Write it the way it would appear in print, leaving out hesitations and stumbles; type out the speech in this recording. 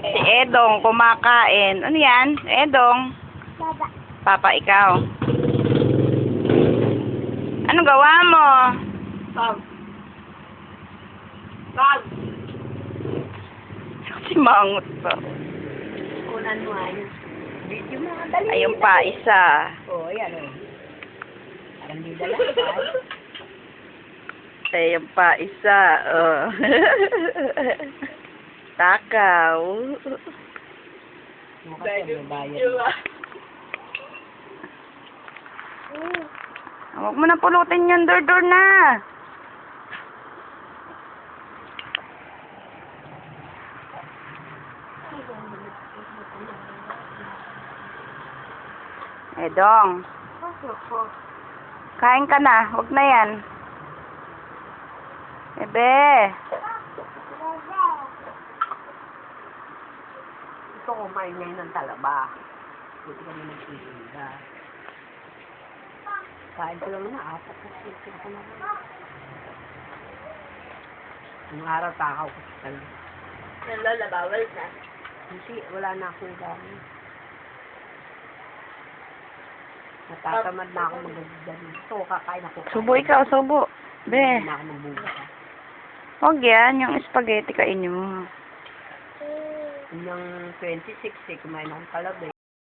Si Edong kumakain. Ano yan? Edong? Baba. Papa, ikaw. Ano gawa mo? Pag. Pag. Si Mangot pa. Kunan mo ay. Video mo nga dali. Ayun pa, isa. Oo, yan o. Parang di dala. Ayun pa, isa. Oh. Takaw. Mukha siya may bayad. Huwag mo na pulutin yung door na. Edong. Kain ka na. Huwag na yan. Ebe. Gusto ko kumain ngayon ng talaba. Buti ka naman nagsisinda. Kain ko lang na, apat na sisin ko naman. Ang araw takaw ko sa talaba. Yung lola, bawal na. Kasi wala na akong gamit. Natatamad na ako mag-gagawin. Ito, kakain ako. Subo ikaw, subo. Be. Hindi na ako magbukas. Huwag yan. Yung spaghetti kainin mo. Yung 26 kumain akong kalabi.